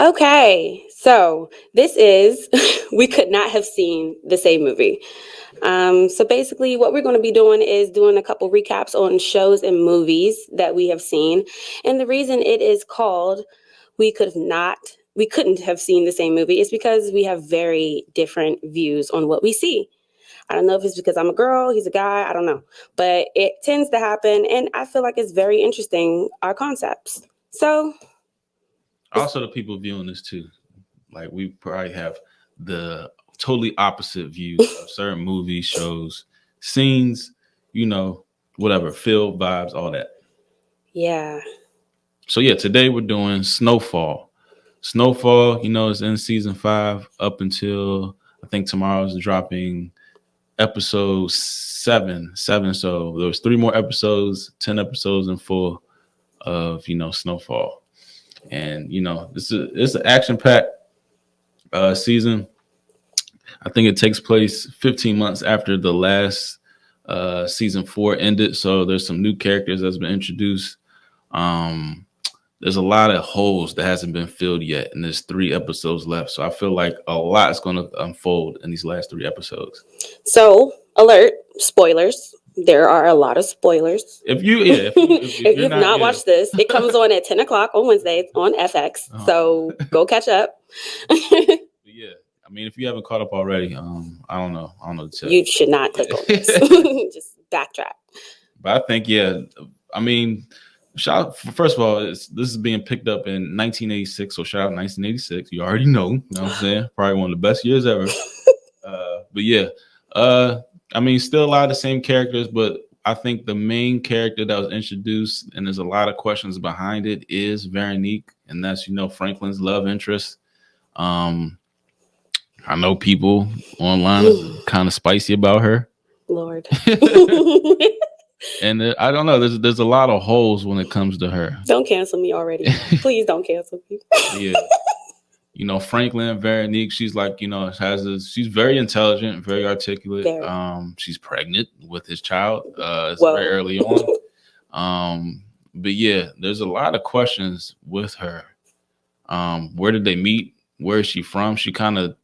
Okay, so this is, we could not have seen the same movie. So basically, what we're going to be doing is doing a couple recaps on shows and movies that we have seen. And the reason it is called We Could Have Not, We Couldn't Have Seen the Same Movie is because we have very different views on what we see. I don't know if it's because I'm a girl, he's a guy, I don't know. But it tends to happen, and I feel like it's very interesting, our concepts. So Also, the people viewing this too, like we probably have the totally opposite views of certain movies, shows, scenes, whatever, feel, vibes, all that. yeah. So yeah, today we're doing Snowfall. Snowfall, is in season 5 up until I think tomorrow's dropping episode 7. So there was 3 more episodes, 10 episodes in full of Snowfall. And it's an action-packed season. I think it takes place 15 months after the last season 4 ended. So there's some new characters that's been introduced. There's a lot of holes that hasn't been filled yet, and there's 3 episodes left. So I feel like a lot is going to unfold in these last 3 episodes. So, alert, spoilers. There are a lot of spoilers. If you've not watched this, it comes on at 10 o'clock on Wednesdays on FX. So go catch up. Yeah. I mean, if you haven't caught up already, I don't know. The tip. You should not click on this. Just backtrack. But I think, I mean, first of all, this is being picked up in 1986. So shout out 1986. You already know. You know what I'm saying? Probably one of the best years ever. But yeah. I mean, still a lot of the same characters, but I think the main character that was introduced, and there's a lot of questions behind it, is Veronique, and that's Franklin's love interest. I know people online are kind of spicy about her. Lord. And I don't know. There's a lot of holes when it comes to her. Don't cancel me already. Please don't cancel me. Yeah. Franklin, Veronique, she's like, she's very intelligent, very articulate. Very. She's pregnant with his child. It's very early on. But yeah, there's a lot of questions with her. Where did they meet? Where is she from? She kind of,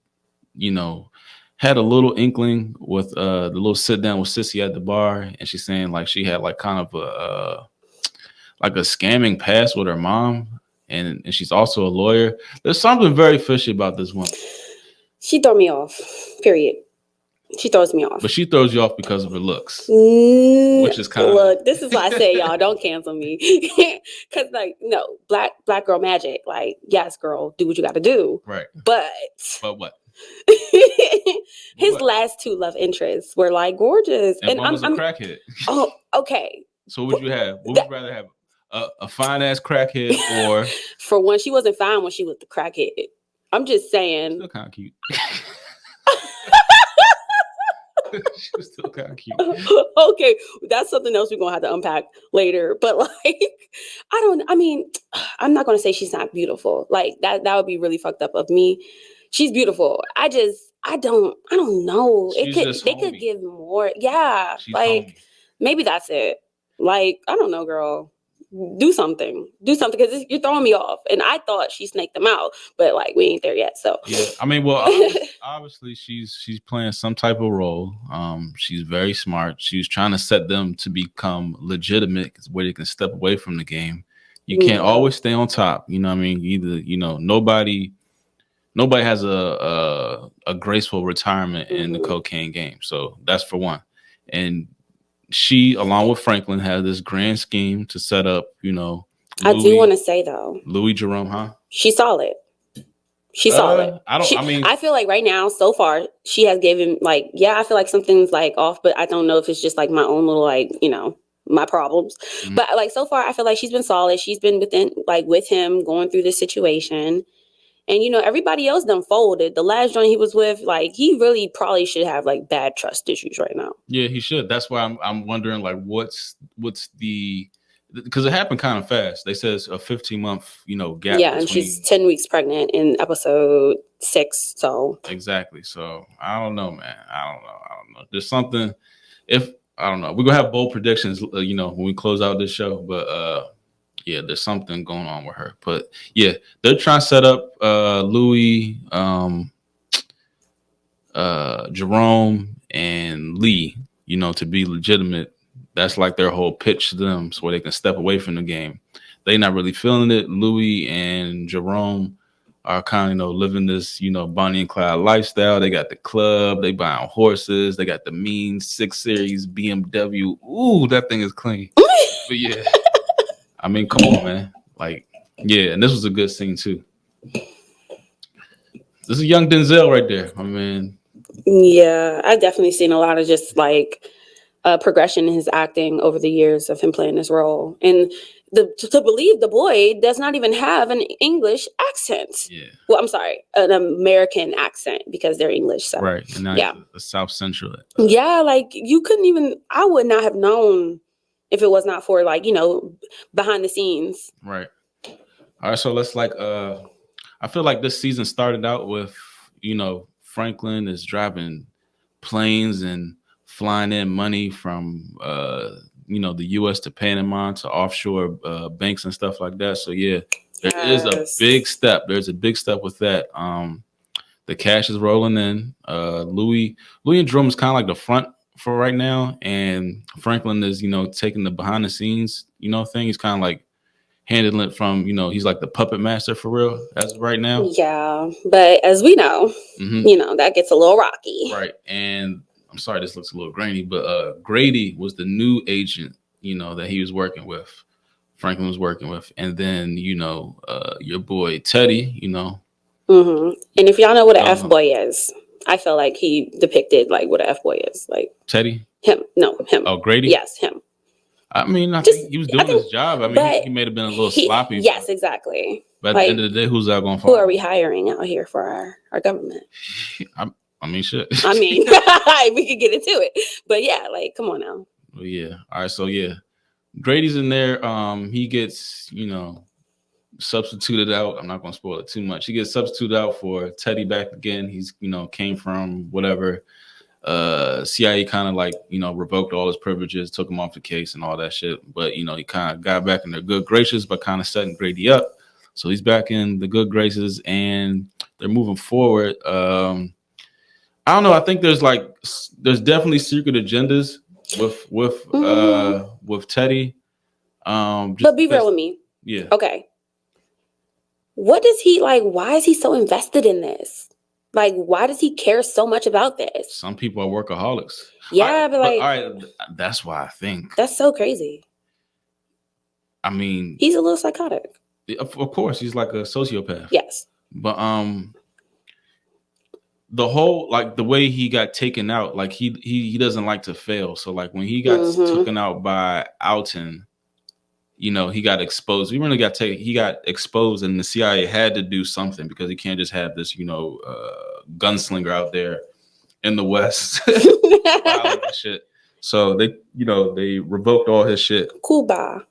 had a little inkling with the little sit down with Sissy at the bar, and she's saying like she had like kind of a scamming past with her mom. And she's also a lawyer. There's something very fishy about this woman. She throw me off, period. She throws me off. But she throws you off because of her looks. Which is kind of... Look, this is why I say, y'all, don't cancel me. Because, no, black girl magic. Yes, girl, do what you got to do. Right. But what? His last 2 love interests were, gorgeous. And one was a crackhead. Oh, okay. So what would you have? What would you rather have? A fine ass crackhead, or for one, she wasn't fine when she was the crackhead. I'm just saying. Still kind of cute. She was still kind of cute. Okay, that's something else we're gonna have to unpack later. But I'm not gonna say she's not beautiful. That would be really fucked up of me. She's beautiful. I don't know. They could give more. Yeah, maybe that's it. I don't know, girl. Do something because you're throwing me off. And I thought she snaked them out, but we ain't there yet. So yeah, I mean, obviously she's playing some type of role. She's very smart. She's trying to set them to become legitimate, where they can step away from the game. You can't always stay on top. You know what I mean? Either nobody has a graceful retirement in the cocaine game. So that's for one. And she, along with Franklin, had this grand scheme to set up, Louis, I do want to say, though. Louis Jerome, huh? She's solid. She's solid. I feel like right now, so far, she has given, I feel like something's, off, but I don't know if it's just, my own little, my problems. Mm-hmm. But, so far, I feel like she's been solid. She's been with him, going through this situation. And, everybody else done folded. The last joint he was with, he really probably should have, bad trust issues right now. Yeah, he should. That's why I'm wondering, what's the... Because it happened kind of fast. They said it's a 15-month, gap. Yeah, and she's 10 weeks pregnant in episode 6, so... Exactly. So, I don't know, man. I don't know. There's something... I don't know. We're going to have bold predictions, when we close out this show. But, Yeah, there's something going on with her. But yeah, they're trying to set up Louis, Jerome, and Lee, to be legitimate. That's like their whole pitch to them, so they can step away from the game. They not really feeling it. Louis and Jerome are kind of living this Bonnie and Clyde lifestyle. They got the club, they buying horses, they got the mean 6 Series BMW. Ooh, that thing is clean. But yeah, I mean, come on, man. Like, yeah, and this was a good scene too. This is young Denzel right there. I mean, Yeah, I've definitely seen a lot of just like progression in his acting over the years of him playing this role. And to believe the boy does not even have an English accent. yeah, Well, I'm sorry, an American accent because they're English. So, right. And now yeah. he's a South Central. Yeah, like you couldn't even, I would not have known if it was not for like, behind the scenes. Right. All right. So let's I feel like this season started out with, Franklin is driving planes and flying in money from, the U.S. to Panama to offshore banks and stuff like that. So yeah, there is a big step. There's a big step with that. The cash is rolling in. Louis and Jerome is kind of like the front for right now, and Franklin is taking the behind the scenes thing. He's kind of like handling it from he's like the puppet master for real as of right now. Yeah, but as we know, that gets a little rocky. Right, and I'm sorry this looks a little grainy, but Grady was the new agent that he was working with. Franklin was working with, and then your boy Teddy, And if y'all know what an F boy is, I feel like he depicted like what an F boy is, like Teddy. Him, no, him. Oh, Grady. Yes, him. I mean, I think he was doing his job. I mean, he may have been a little sloppy. Yes, exactly. But at the end of the day, who's that going to follow? Who are we hiring out here for our government? I mean, shit. I mean, we could get into it. But yeah, like, come on now. Well, yeah. All right. So, yeah. Grady's in there. He gets, substituted out. I'm not going to spoil it too much. He gets substituted out for Teddy back again. He's, came from whatever. CIA kind of like revoked all his privileges, took him off the case and all that shit, but he kind of got back in their good graces, but kind of setting Grady up, so he's back in the good graces and they're moving forward. I don't know, I think there's definitely secret agendas with Teddy, but be real with me. Yeah, okay, what does he like? Why is he so invested in this? Like, why does he care so much about this? Some people are workaholics. Yeah, but all right, that's why I think that's so crazy. I mean, he's a little psychotic. Of course, he's like a sociopath. Yes, but the whole the way he got taken out, like he doesn't like to fail. So like when he got taken out by Alton, he got exposed. He got exposed, and the CIA had to do something because he can't just have this, gunslinger out there in the West. Shit. So they revoked all his shit. Cuba.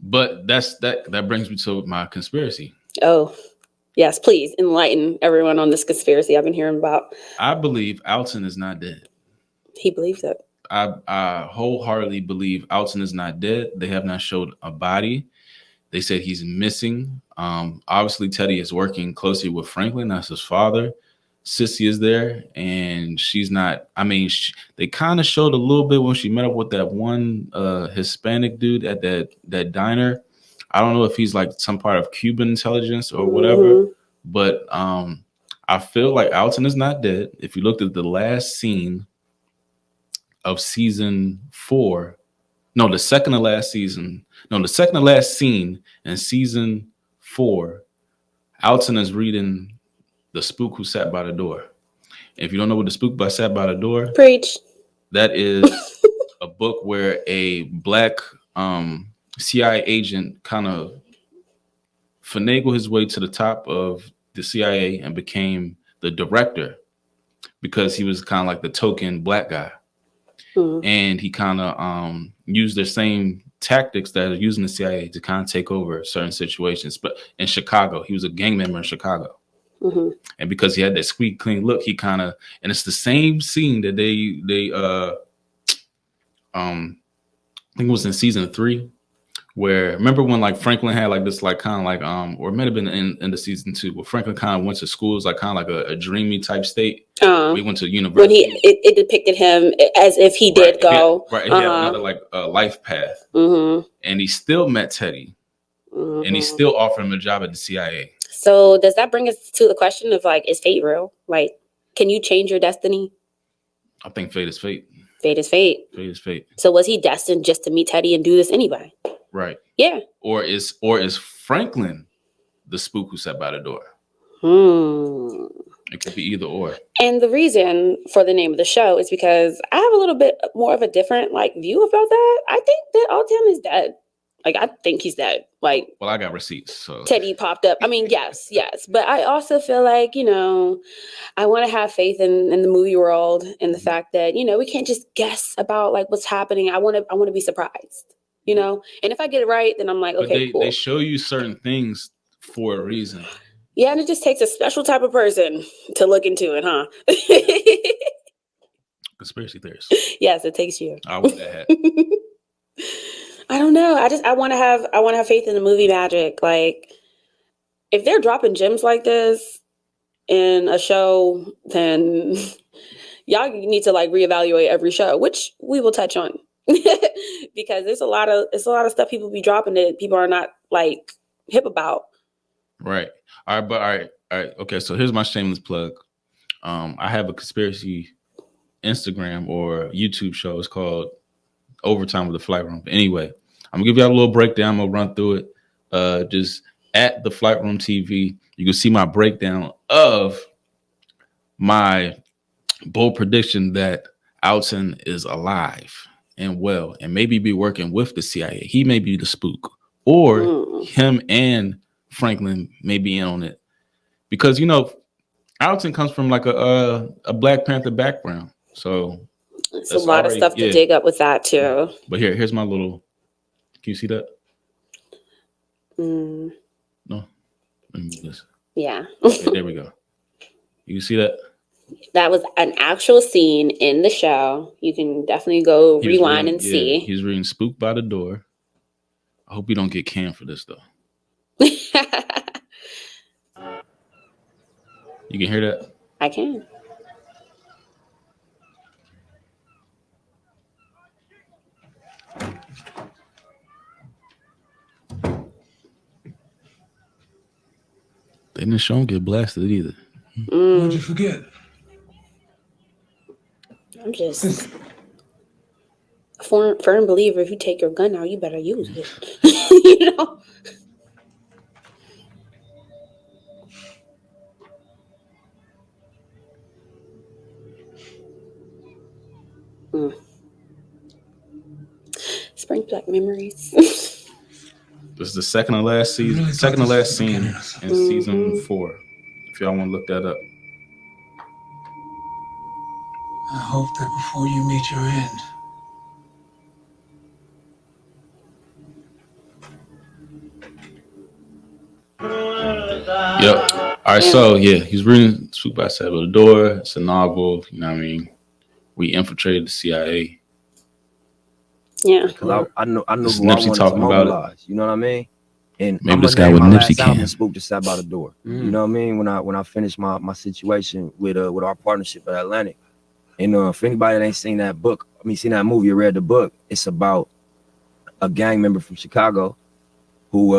But that brings me to my conspiracy. Oh, yes, please enlighten everyone on this conspiracy I've been hearing about. I believe Alton is not dead. He believes it. I wholeheartedly believe Alton is not dead. They have not showed a body. They said he's missing. Obviously, Teddy is working closely with Franklin. That's his father. Sissy is there, and she's not. I mean, they kind of showed a little bit when she met up with that one Hispanic dude at that diner. I don't know if he's like some part of Cuban intelligence or whatever, but I feel like Alton is not dead. If you looked at the last scene of season 4, the second to last scene in season 4, Alton is reading The Spook Who Sat by the Door. If you don't know what The Spook Sat by the Door, preach. That is a book where a black CIA agent kind of finagled his way to the top of the CIA and became the director because he was kind of like the token black guy. And he kind of used the same tactics that are using the CIA to kind of take over certain situations. But in Chicago, he was a gang member in Chicago. And because he had that squeak clean look, he kind of, and it's the same scene that I think it was in season 3, where remember when like Franklin had like this like kind of like or it might have been in the season 2, where Franklin kind of went to school. It's like kind of like a dreamy type state. We went to When university. it depicted him as if he did go. He had another like life path, and he still met Teddy, and he still offered him a job at the CIA. So does that bring us to the question of like, is fate real? Like, can you change your destiny? I think fate is fate. Fate is fate. Fate is fate. So was he destined just to meet Teddy and do this anyway? Right. Yeah. Or is Franklin the spook who sat by the door? It could be either or. And the reason for the name of the show is because I have a little bit more of a different like view about that. I think that Alton is dead. Like, I think he's dead. Like, well, I got receipts, so Teddy popped up. I mean, yes, but I also feel like, I want to have faith in the movie world and the fact that, we can't just guess about like what's happening. I want to be surprised, and if I get it right, then I'm like, okay, cool. They show you certain things for a reason. Yeah, and it just takes a special type of person to look into it, huh? Conspiracy theorist. Yes, it takes you. I wear that hat. I don't know. I want to have faith in the movie magic. Like, if they're dropping gems like this in a show, then y'all need to like reevaluate every show, which we will touch on. Because it's a lot of stuff people be dropping that people are not like hip about. Right. All right. Okay. So here's my shameless plug. I have a conspiracy Instagram or YouTube show. It's called Overtime with the Flight Room. But anyway, I'm gonna give you a little breakdown. I'm gonna run through it. Just at the Flight Room TV, you can see my breakdown of my bold prediction that Alton is alive and well, and maybe be working with the CIA. He may be the spook, or him and Franklin may be in on it, because Alton comes from like a Black Panther background, so it's a lot of stuff to dig up with that too. But here's my little. Can you see that? No. Let me move this. Yeah. Okay, there we go. You see that? That was an actual scene in the show. You can definitely go rewind and see. He's reading "Spooked by the Door." I hope you don't get canned for this though. You can hear that? I can. They didn't show him get blasted either. What'd you forget? I'm just a firm believer. If you take your gun out, you better use it. Spring back memories. This is the second to last season. Really second to last scene in season 4. If y'all want to look that up. I hope that before you meet your end. Yep. All right. So he's reading "Spooked by the Door." It's a novel. You know what I mean? We infiltrated the CIA. Yeah. Because I knew who Nipsey I wanted talking to about mobilize. You know what I mean? And maybe this guy with Nipsey can. Spook just sat by the door. You know what I mean? When I finished my situation with our partnership at Atlantic. And if anybody that ain't seen that movie or read the book, it's about a gang member from Chicago who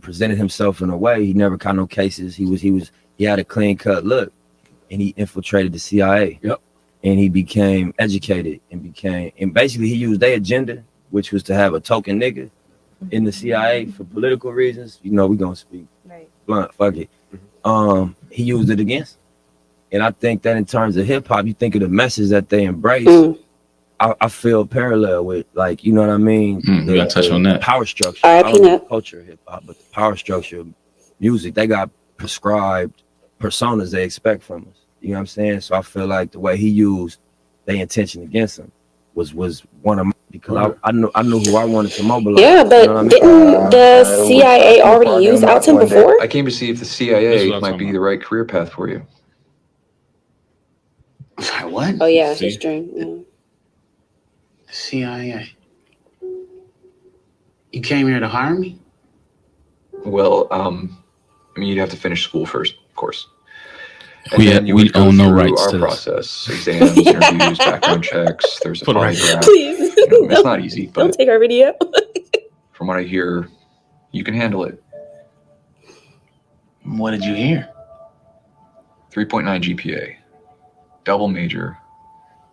presented himself in a way he never caught no cases. He had a clean cut look, and he infiltrated the CIA. Yep. And he became educated and basically he used their agenda, which was to have a token nigga in the CIA for political reasons. We're gonna speak blunt, fuck it. He used it against him. And I think that in terms of hip hop, you think of the message that they embrace. I feel parallel with, like, you know what I mean? You gotta touch on that. Power structure. I don't know the culture of hip hop, but the power structure of music, they got prescribed personas they expect from us. You know what I'm saying? So I feel like the way he used their intention against him was one of my, because I knew who I wanted to mobilize. Yeah, but didn't the CIA already use Alton before? I came to see if the CIA might be the right career path for you. What? Oh yeah, his dream. Yeah. CIA. You came here to hire me? Well, I mean, you'd have to finish school first, of course. And We then you would go own no through rights our to this. process, exams, interviews, background checks. There's a For the record. polygraph. Please. It's not easy, Don't but take our video. from what I hear, you can handle it. What did you hear? 3.9 GPA, double major,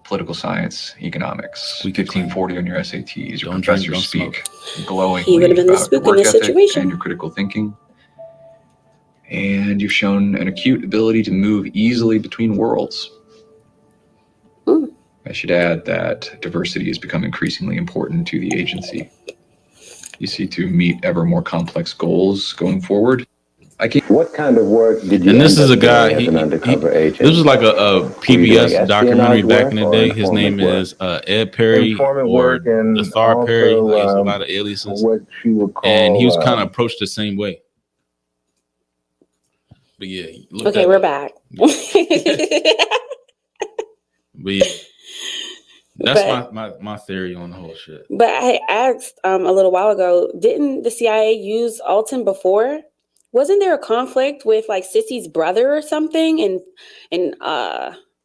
political science, economics, 1540 on your SATs. Your Don't drink, professors don't speak He would glowingly have been the about your spook in work this ethic situation. and your critical thinking. And you've shown an acute ability to move easily between worlds. Mm. I should add that diversity has become increasingly important to the agency. You see, to meet ever more complex goals going forward. What kind of work did you And this end is a up guy. doing as an undercover agent? This was like a Were you PBS doing documentary espionage back in the work or day. His name informant is Ed Perry Informant or work and the Thar Perry. also, Like, there's a lot of aliases, what you would call, and he was kind of approached the same way. But yeah, look Okay, that we're up. back. But yeah, that's But- my theory on the whole shit. But I asked a little while ago, didn't the CIA use Alton before? Wasn't there a conflict with like Sissy's brother or something? And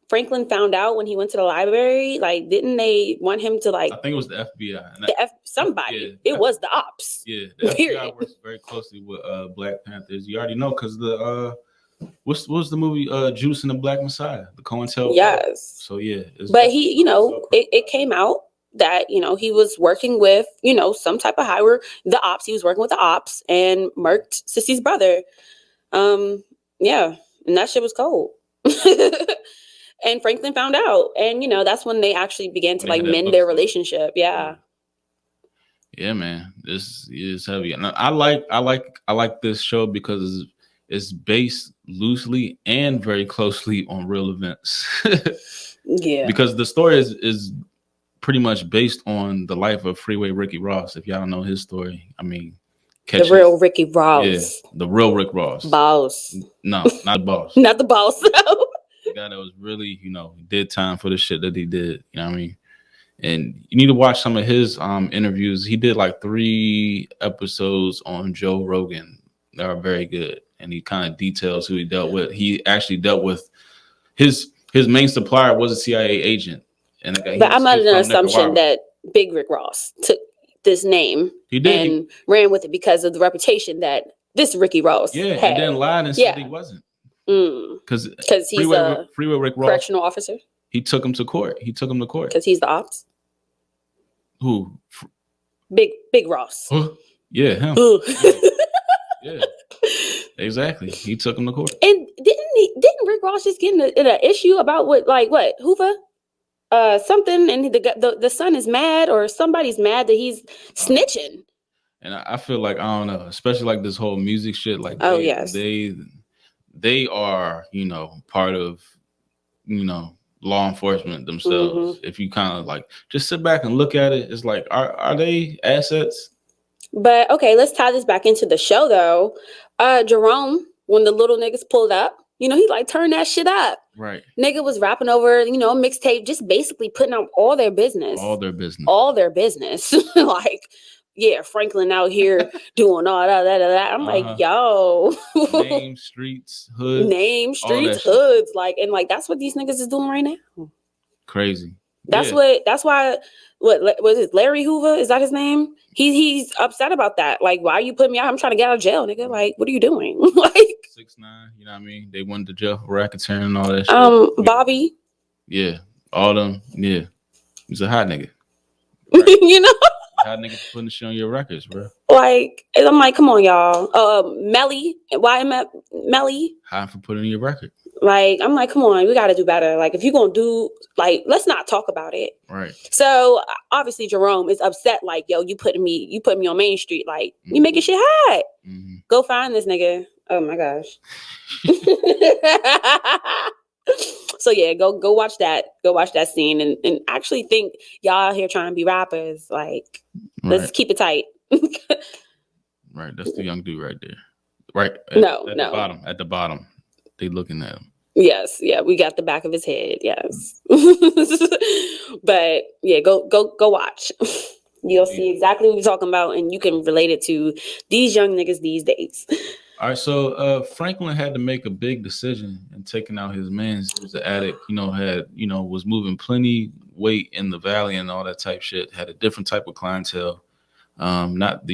Franklin found out when he went to the library. Like, didn't they want him to like I think it was the FBI. And somebody? Yeah, It was the ops. Yeah, the FBI Period. works very closely with Black Panthers. You already know because the what's the movie Juice and the Black Messiah, the COINTELPRO. Yes. So yeah, But he, it came out that, he was working with, some type of the ops. He was working with the ops and murked Sissy's brother. Yeah. And that shit was cold. And Franklin found out. And, that's when they actually began to like mend their relationship. Yeah. Yeah, man, this is heavy. And I like this show because it's based loosely and very closely on real events. Yeah. Because the story is pretty much based on the life of Freeway Ricky Ross. If y'all know his story, I mean, The real Ricky Ross. Yeah, the real Rick Ross. Boss. No, not the boss. Not the boss. The guy that was really, did time for the shit that he did. You know what I mean? And you need to watch some of his interviews. He did like 3 episodes on Joe Rogan. They are very good. And he kind of details who he dealt with. He actually dealt with his main supplier was a CIA agent. And but I'm under an assumption that Big Rick Ross took this name and ran with it because of the reputation that this Ricky Ross had. And then lied and said he wasn't. Because he's a Freeway Rick Ross, correctional officer. He took him to court. Because he's the ops. Who? Big Ross. Yeah, him. Yeah. Exactly. He took him to court. And didn't Rick Ross just get in an issue about what Hoover? Something, and the son is mad or somebody's mad that he's snitching. And I feel like, I don't know, especially like this whole music shit, like they are, part of, law enforcement themselves. If you kind of like just sit back and look at it, it's like, are they assets? But okay, let's tie this back into the show though. Jerome, when the little niggas pulled up, he like turned that shit up. Right. Nigga was rapping over, mixtape, just basically putting out all their business. Like, yeah, Franklin out here doing all that. I'm like, yo. Name streets, hoods. Like, and like, that's what these niggas is doing right now. Crazy. That's why what was it? Larry Hoover? Is that his name? He's upset about that. Like, why are you putting me out? I'm trying to get out of jail, nigga. Like, what are you doing? Like 6ix9ine, you know what I mean? They went to jail for racketeering and all that shit. Bobby. Yeah. All them. Yeah. He's a hot nigga. Right. Hot nigga putting shit on your records, bro. Like, I'm like, come on, y'all. Melly. Why am I Melly? Hot for putting in your record. Like, I'm like, come on, we got to do better. Like, if you're going to do, like, let's not talk about it. Right. So, obviously, Jerome is upset. Like, yo, you put me on Main Street. Like, you making shit hot. Go find this nigga. Oh, my gosh. So, yeah, go watch that. Go watch that scene and actually think y'all out here trying to be rappers. Like, let's keep it tight. Right. That's the young dude right there. Right. At the bottom. They looking at him. Yes, yeah, we got the back of his head. Yes, but yeah, go watch. You'll see exactly what we're talking about, and you can relate it to these young niggas these days. All right, so Franklin had to make a big decision in taking out his man. He was an addict, was moving plenty weight in the valley and all that type shit. Had a different type of clientele, not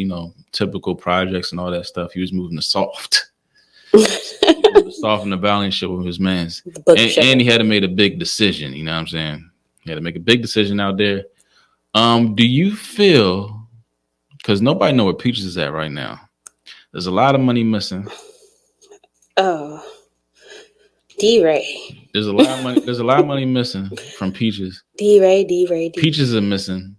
typical projects and all that stuff. He was moving the soft, the soft in the valley and shit with his mans, and he had to make a big decision. You know what I'm saying? He had to make a big decision out there. Do you feel, because nobody know where Peaches is at right now? There's a lot of money missing. Oh, D-Ray. There's a lot of money. There's a lot of money missing from Peaches. D-Ray. Peaches are missing.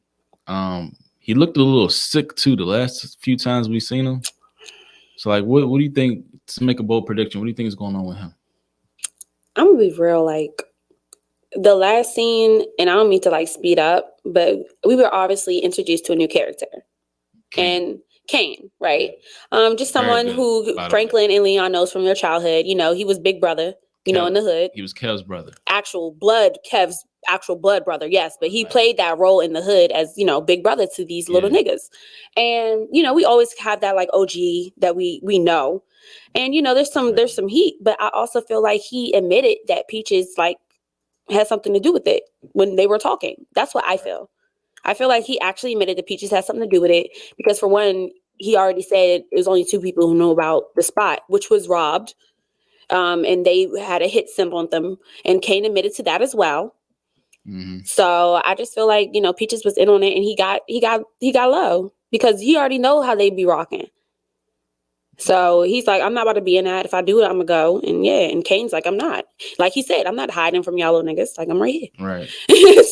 He looked a little sick too the last few times we seen him. So, like, what do you think? To make a bold prediction, what do you think is going on with him? I'm gonna be real. Like, the last scene, and I don't mean to like speed up, but we were obviously introduced to a new character, and Kane, right? Just someone who Franklin and Leon knows from their childhood. He was big brother, in the hood. He was Kev's brother. Kev's actual blood brother, yes. But he played that role in the hood as, big brother to these little niggas. And, we always have that like OG that we know. And, there's some heat, but I also feel like he admitted that Peaches like had something to do with it when they were talking. That's what I feel. I feel like he actually admitted that Peaches had something to do with it because, for one, he already said it was only 2 people who know about the spot, which was robbed, and they had a hit symbol on them, and Kane admitted to that as well. Mm-hmm. So I just feel like Peaches was in on it, and he got low because he already know how they be rocking. So he's like, I'm not about to be in that. If I do it, I'm gonna go. And Kane's like, I'm not. Like he said, I'm not hiding from y'all little niggas. Like, I'm right here. Right.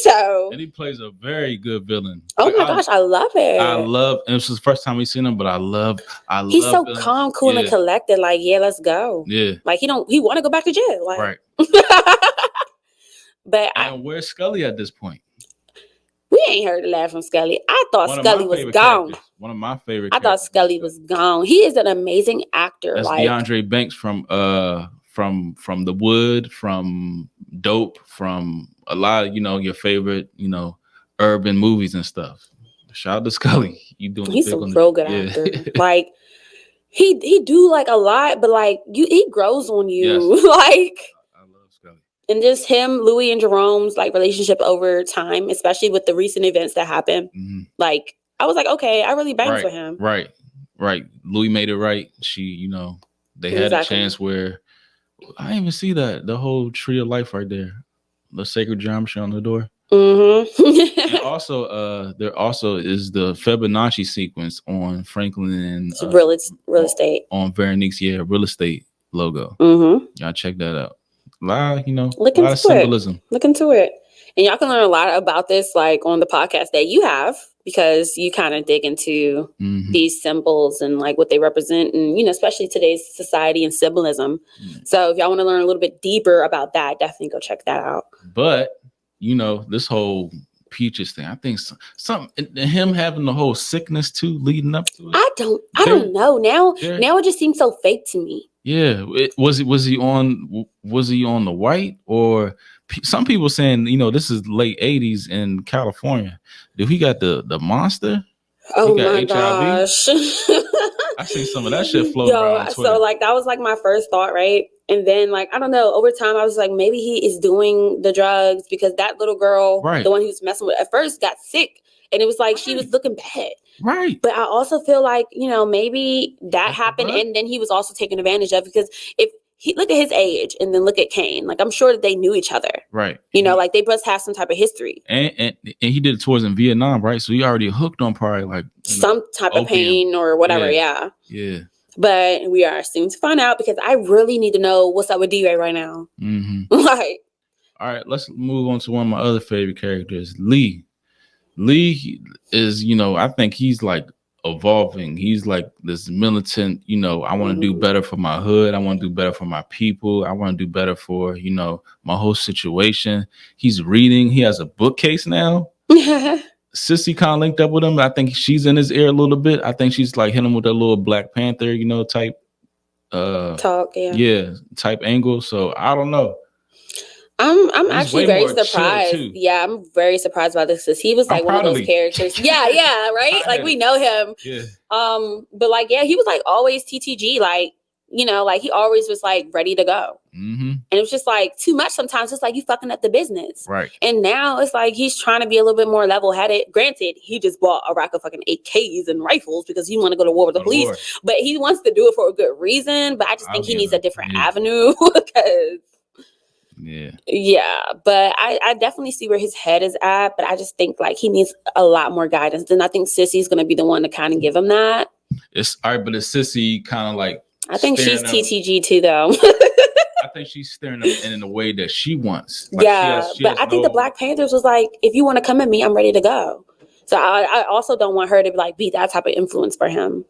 So. And he plays a very good villain. Oh my gosh, I love it. And this is the first time we've seen him, but I love. He's so villains. Calm, cool, and collected. Like, yeah, let's go. Yeah. Like he want to go back to jail. Like. Right. But where's Scully at this point? We ain't heard the laugh from Scully. I thought Scully was gone. One of my favorite. I thought Scully was gone. He is an amazing actor. That's like DeAndre Banks from The Wood, from Dope, from a lot of your favorite urban movies and stuff. Shout out to Scully. You doing? He's a real good actor. Like he do like a lot, but like he grows on you. Yes. Like. And just him, Louis, and Jerome's like relationship over time, especially with the recent events that happened. Mm-hmm. Like, I was like, okay, I really banged for him. Right. Louis made it right. She, they had a chance where I didn't even see that. The whole tree of life right there. The sacred geometry on the door. Mm-hmm. And also, there also is the Fibonacci sequence on Franklin and real estate. On Veronique's real estate logo. Mm-hmm. Y'all check that out. A lot of symbolism. Look into it. And y'all can learn a lot about this like on the podcast that you have, because you kind of dig into these symbols and like what they represent, and especially today's society and symbolism. So if y'all want to learn a little bit deeper about that, definitely go check that out. But this whole Peaches thing, I think some him having the whole sickness too leading up to it. I don't know. Now it just seems so fake to me. Yeah, was he on the white, or some people saying this is late 80s in California. Did he got the monster? Oh my gosh! I seen some of that shit floating around Twitter. So like that was like my first thought, right? And then like I don't know. Over time, I was like, maybe he is doing the drugs because that little girl, the one he was messing with at first, got sick, and it was like she was looking bad. Right. But I also feel like, maybe that happened and then he was also taken advantage of, because if he look at his age and then look at Kane, like I'm sure that they knew each other. Right. Like they must have some type of history. And he did tours in Vietnam, right? So he already hooked on probably like some type of pain or whatever. Yeah. But we are soon to find out, because I really need to know what's up with D-Ray right now. Mm-hmm. Like, all right, let's move on to one of my other favorite characters, Lee. Lee is, I think he's like evolving. He's like this militant, I want to do better for my hood. I want to do better for my people. I want to do better for, my whole situation. He's reading. He has a bookcase now. Sissy kind of linked up with him. I think she's in his ear a little bit. I think she's like hitting him with that little Black Panther, type talk. Yeah, type angle. So I don't know. I'm He's actually way very more chill, surprised. too. Yeah, I'm very surprised about this because he was I'm like one of proud of those Lee. characters. Yeah, right. Like we know him. Yeah. But like, yeah, he was like always TTG, like, you know, like he always was like ready to go. Mm-hmm. And it was just like too much sometimes. It's like you fucking up the business. Right. And now it's like he's trying to be a little bit more level headed. Granted, he just bought a rack of fucking AKs and rifles because he want to go to war with the police. But he wants to do it for a good reason. But I just think he needs a different avenue because yeah, but I definitely see where his head is at. But I just think like he needs a lot more guidance. And I think Sissy's gonna be the one to kind of give him that. It's all right, but it's Sissy kind of like I think she's staring up- TTG too, though. I think she's staring up in the way that she wants. Like Yeah, but I think the Black Panthers was like, if you want to come at me, I'm ready to go. So I also don't want her to like be that type of influence for him.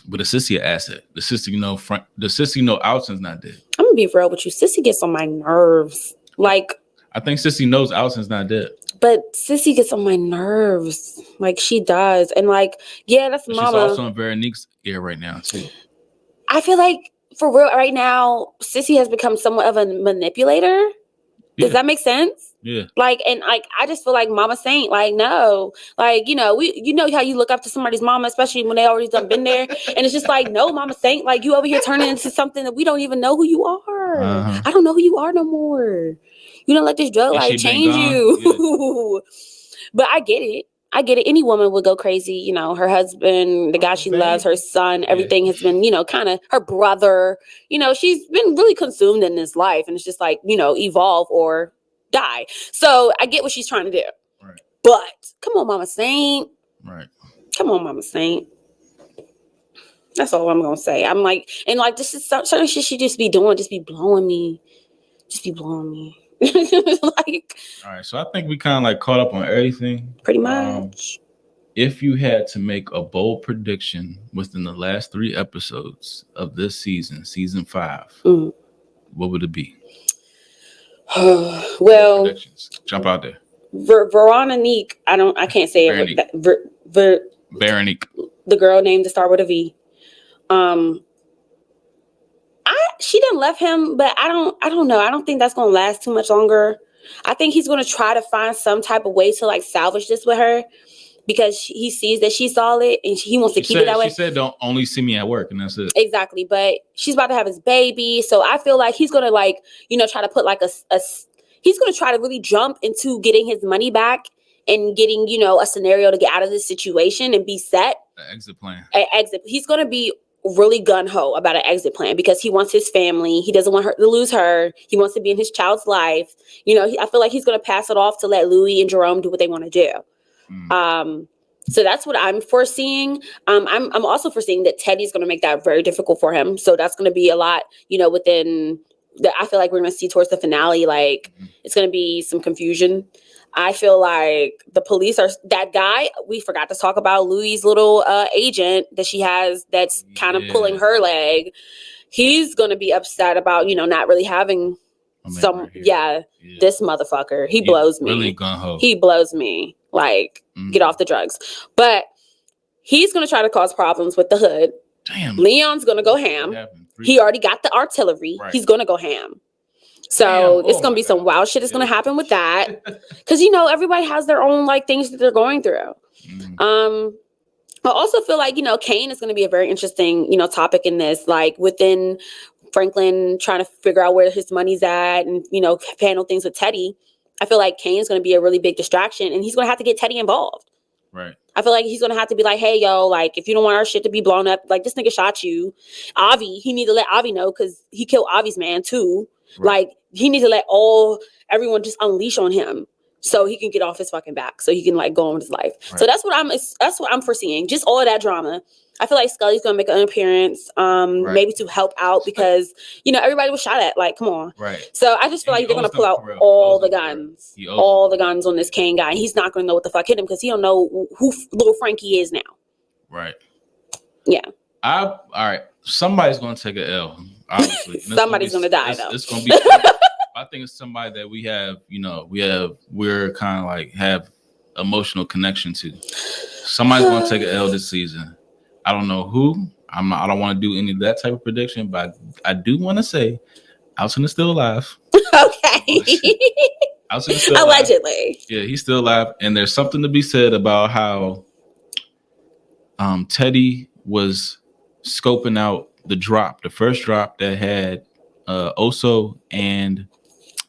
But the Sissy an asset. The Sissy, you know, the Sissy, you know, Alton's not dead. I'm gonna be real with you. Sissy gets on my nerves. Like, I think Sissy knows Alton's not dead. but Sissy gets on my nerves. Like she does. And like, yeah, that's But mama. she's also in Veronique's ear right now too. I feel like for real right now, Sissy has become somewhat of a manipulator. Does that make sense? Yeah. Like, and like, I just feel like Mama Saint, like, no, like, you know how you look up to somebody's mama, especially when they already done been there. And it's just like, no, Mama Saint, like you over here turning into something that we don't even know who you are. I don't know who you are no more. You don't let this drug life change you. Yeah. But I get it. Any woman would go crazy. You know, her husband, the guy she loves, her son, everything has been, you know, kind of her brother. You know, she's been really consumed in this life. And it's just like, you know, evolve or die. So I get what she's trying to do. Right. But come on, Mama Saint. Right. Come on, Mama Saint. That's all I'm going to say. I'm like, and like, this is certain shit she just be doing, just be blowing me. Like, all right, so I think we kind of like caught up on everything. Pretty much. If you had to make a bold prediction within the last 3 episodes of this season, season 5, what would it be? Well, predictions. Jump out there. Veronique, I can't say it. Veronique. The girl named to start with a V. She didn't left him, but I don't know. I don't think that's gonna last too much longer. I think he's gonna try to find some type of way to like salvage this with her because he sees that she's solid and he wants to keep it that way. She said, "Don't only see me at work," and that's it. Exactly, but she's about to have his baby, so I feel like he's gonna like try to put like he's gonna try to really jump into getting his money back and getting a scenario to get out of this situation and be set. An exit plan. He's gonna be really gun-ho about an exit plan because he wants his family. He doesn't want her to lose her. He wants to be in his child's life. I feel like he's going to pass it off to let Louis and Jerome do what they want to do. So that's what I'm foreseeing. I'm also foreseeing that Teddy's going to make that very difficult for him. So that's going to be a lot, within I feel like we're going to see towards the finale, like it's going to be some confusion. I feel like the police are that guy. We forgot to talk about Louis' little agent that she has that's kind of pulling her leg. He's going to be upset about, not really having this motherfucker. He blows me. Really gung-ho. He blows me. Like, get off the drugs. But he's going to try to cause problems with the hood. Damn. Leon's going to go ham. He already got the artillery. Right. He's going to go ham. So it's going to be some wild shit that's going to happen with that. Because, everybody has their own, like, things that they're going through. I also feel like, Kane is going to be a very interesting, topic in this. Like, within Franklin trying to figure out where his money's at and, handle things with Teddy. I feel like Kane's going to be a really big distraction. And he's going to have to get Teddy involved. Right. I feel like he's going to have to be like, hey, yo, like, if you don't want our shit to be blown up, like, this nigga shot you. Avi, he need to let Avi know because he killed Avi's man, too. Right. Like, he needs to let everyone just unleash on him so he can get off his fucking back, so he can like go on with his life. Right. So that's what I'm foreseeing. Just all of that drama. I feel like Scully's gonna make an appearance, maybe to help out because everybody was shot at. Like, come on. Right. So I just feel like they're gonna pull out all the guns on this Kane guy. He's not gonna know what the fuck hit him because he don't know who little Frankie is now. Right. Yeah. All right. Somebody's gonna take an L. Obviously, somebody's gonna die though. It's gonna be. I think it's somebody that we have. We're kind of like have emotional connection to. Somebody's gonna take an L this season. I don't know who. I don't want to do any of that type of prediction, but I do want to say, Alton is still alive. Okay. Alcina's still alive. Allegedly. Yeah, he's still alive. And there's something to be said about how Teddy was scoping out the first drop that had Oso and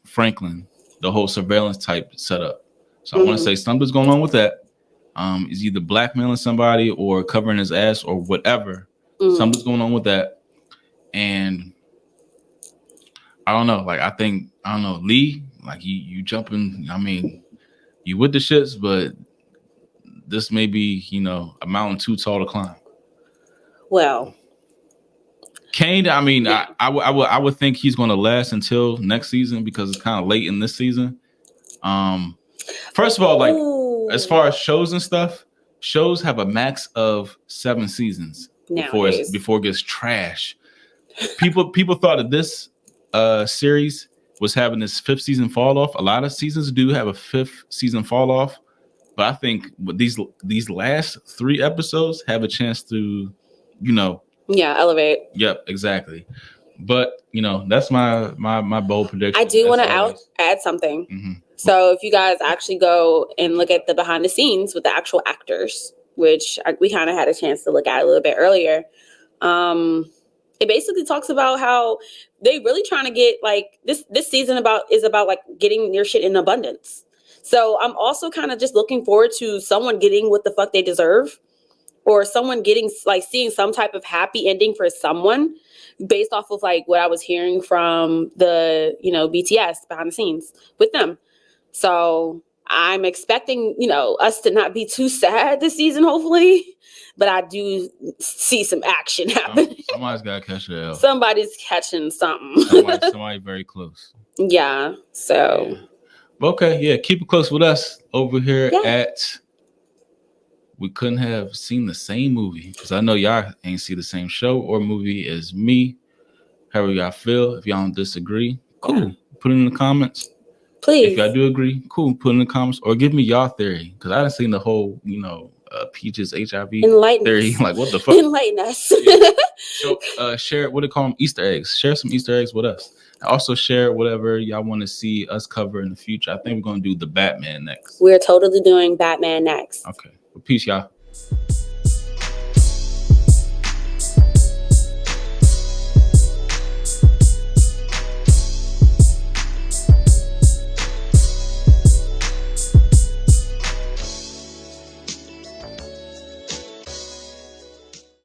Franklin, the whole surveillance type setup. So I want to say something's going on with that. Is either blackmailing somebody or covering his ass or whatever. Something's going on with that. And I don't know. Like, I don't know, Lee, like you jumping, I mean, you with the shits, but this may be, a mountain too tall to climb. Well, Kane, I mean, yeah. I would think he's going to last until next season because it's kind of late in this season. First of all, like as far as shows and stuff, shows have a max of 7 seasons before it gets trash. People thought that this series was having this 5th season fall off. A lot of seasons do have a 5th season fall off, but I think these last 3 episodes have a chance to, elevate. Yep, exactly. But that's my bold prediction. I do want to add something. Mm-hmm. So if you guys actually go and look at the behind the scenes with the actual actors, which we kind of had a chance to look at a little bit earlier, it basically talks about how they really trying to get like this season is about like getting their shit in abundance. So I'm also kind of just looking forward to someone getting what the fuck they deserve, or someone getting like seeing some type of happy ending for someone based off of like what I was hearing from the, BTS behind the scenes with them. So I'm expecting, us to not be too sad this season, hopefully, but I do see some action happening. Somebody's got to catch the L. Somebody's catching something. Somebody very close. Yeah. So. Yeah. Okay. Yeah. Keep it close with us over here at We Couldn't Have Seen the Same Movie, because I know y'all ain't see the same show or movie as me. However y'all feel. If y'all don't disagree, cool. Put it in the comments. Please. If y'all do agree, cool. Put it in the comments or give me y'all theory, because I done seen the whole, Peaches HIV theory. Like, what the fuck? Enlighten us. Yeah. So, share what they call them, Easter eggs. Share some Easter eggs with us. Also, share whatever y'all want to see us cover in the future. I think we're gonna do the Batman next. We're totally doing Batman next. Okay. Well, peace, y'all.